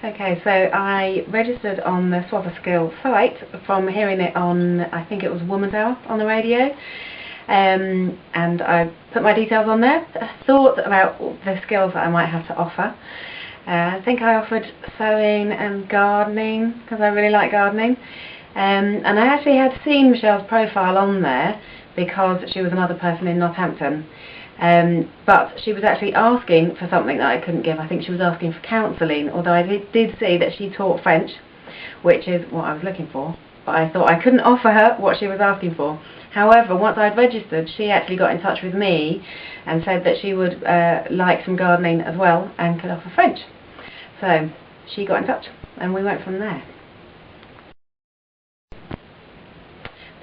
Okay, so I registered on the Swapaskill site from hearing it on, I think it was Woman's Hour on the radio, and I put my details on there. I thought about the skills that I might have to offer. I think I offered sewing and gardening because I really like gardening, and I actually had seen Michelle's profile on there because she was another person in Northampton. But she was actually asking for something that I couldn't give. I think she was asking for counselling, although I did see that she taught French, which is what I was looking for, but I thought I couldn't offer her what she was asking for. However, once I'd registered, she actually got in touch with me and said that she would like some gardening as well and could offer French. So she got in touch and we went from there.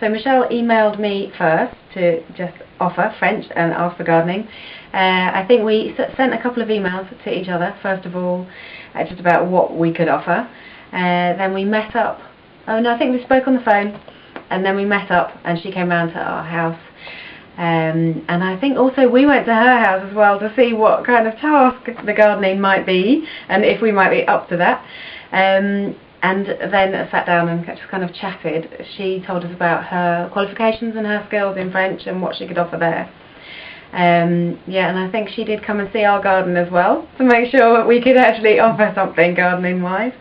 So Michelle emailed me first to just offer French and ask for gardening. I think we sent a couple of emails to each other, first of all, just about what we could offer. Then we met up. Oh no, I think we spoke on the phone, and then we met up and she came round to our house. And I think also we went to her house as well to see what kind of task the gardening might be and if we might be up to that. And then sat down and just kind of chatted. She told us about her qualifications and her skills in French and what she could offer there. Yeah, and I think she did come and see our garden as well to make sure that we could actually offer something gardening wise.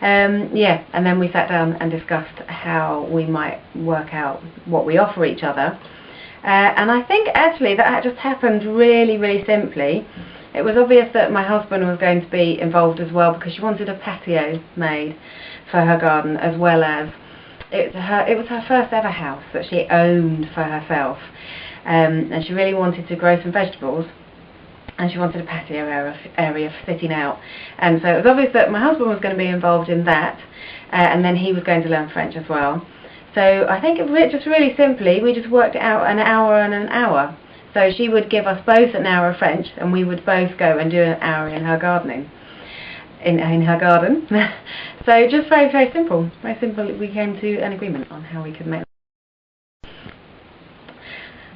Yeah, and then we sat down and discussed how we might work out what we offer each other. And I think actually that just happened really, really simply. It was obvious that my husband was going to be involved as well because she wanted a patio made for her garden, as well as it was her first ever house that she owned for herself, and she really wanted to grow some vegetables and she wanted a patio area for sitting out, and so it was obvious that my husband was going to be involved in that, and then he was going to learn French as well. So I think just really simply we just worked out an hour and an hour. So she would give us both an hour of French and we would both go and do an hour in her gardening, in her garden. So just very, very simple. Very simple. We came to an agreement on how we could make it.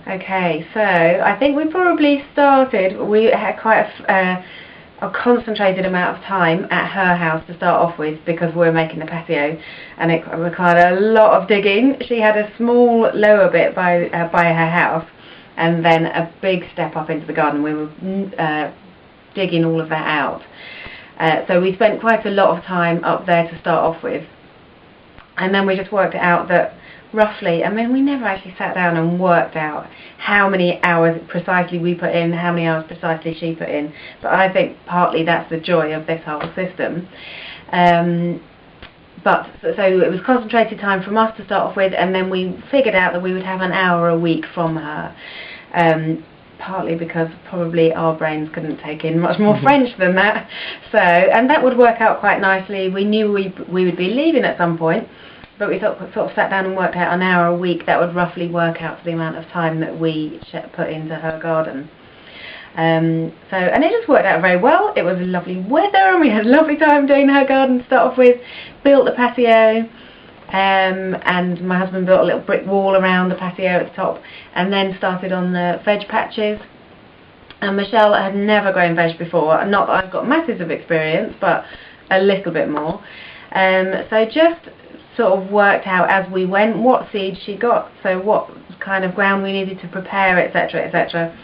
Okay, so I think we probably started, we had quite a concentrated amount of time at her house to start off with because we were making the patio and it required a lot of digging. She had a small lower bit by her house, and then a big step up into the garden. We were digging all of that out. So we spent quite a lot of time up there to start off with. And then we just worked out that roughly, I mean, we never actually sat down and worked out how many hours precisely we put in, how many hours precisely she put in. But I think partly that's the joy of this whole system. But so it was concentrated time from us to start off with, and then we figured out that we would have an hour a week from her, partly because probably our brains couldn't take in much more French than that. So, and that would work out quite nicely. We knew we would be leaving at some point, but we sort of sat down and worked out an hour a week. That would roughly work out for the amount of time that we put into her garden. And it just worked out very well. It was lovely weather and we had a lovely time doing her garden to start off with. Built the patio, and my husband built a little brick wall around the patio at the top, and then started on the veg patches. And Michelle had never grown veg before. Not that I've got masses of experience, but a little bit more. So just sort of worked out as we went what seeds she got, so what kind of ground we needed to prepare, etc, etc.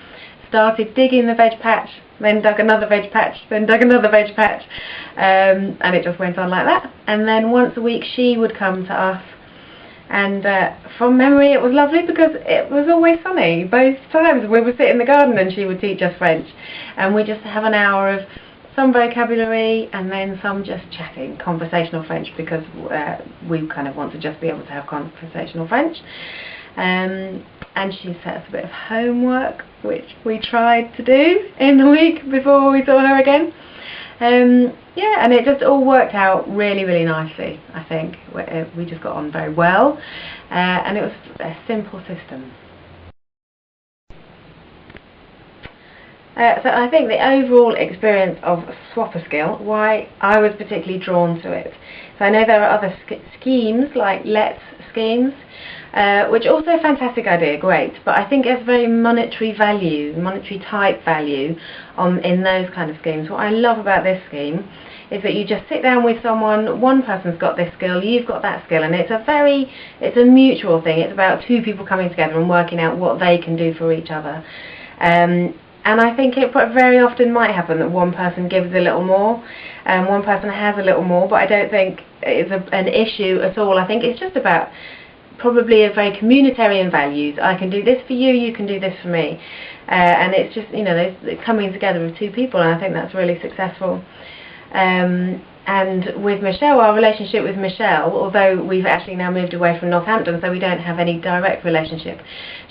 Started digging the veg patch, then dug another veg patch, then dug another veg patch, and it just went on like that. And then once a week she would come to us, and from memory it was lovely because it was always sunny both times. We would sit in the garden and she would teach us French, and we just have an hour of some vocabulary and then some just chatting, conversational French, because we kind of want to just be able to have conversational French. And she set us a bit of homework, which we tried to do in the week before we saw her again. Yeah, and it just all worked out really, really nicely, I think. We just got on very well, and it was a simple system. So I think the overall experience of Swapaskill, why I was particularly drawn to it. So I know there are other schemes like Let's schemes, which also a fantastic idea, great, but I think it's very monetary value, monetary type value in those kind of schemes. What I love about this scheme is that you just sit down with someone, one person's got this skill, you've got that skill, and it's a mutual thing. It's about two people coming together and working out what they can do for each other. And I think it very often might happen that one person gives a little more, and one person has a little more, but I don't think it's an issue at all. I think it's just about probably a very communitarian values. I can do this for you, you can do this for me. And it's just, you know, coming together of two people, and I think that's really successful. And with Michelle, our relationship with Michelle, although we've actually now moved away from Northampton, so we don't have any direct relationship,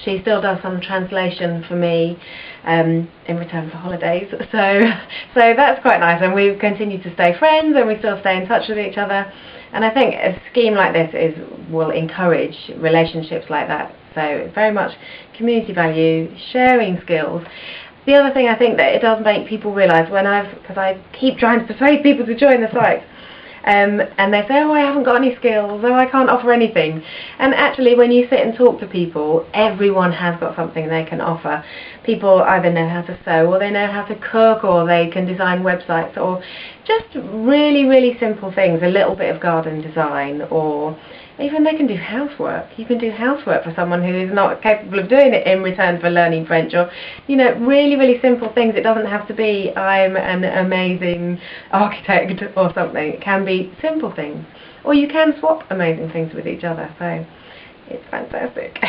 she still does some translation for me in return for holidays. So that's quite nice, and we continue to stay friends, and we still stay in touch with each other. And I think a scheme like this will encourage relationships like that. So very much community value, sharing skills. The other thing I think that it does make people realise, because I keep trying to persuade people to join the site, and they say, oh, I haven't got any skills, oh, I can't offer anything. And actually, when you sit and talk to people, everyone has got something they can offer. People either know how to sew, or they know how to cook, or they can design websites, or just really, really simple things, a little bit of garden design, or even they can do housework. You can do housework for someone who is not capable of doing it in return for learning French, or, you know, really, really simple things. It doesn't have to be, I'm an amazing architect or something. It can be simple things. Or you can swap amazing things with each other. So it's fantastic.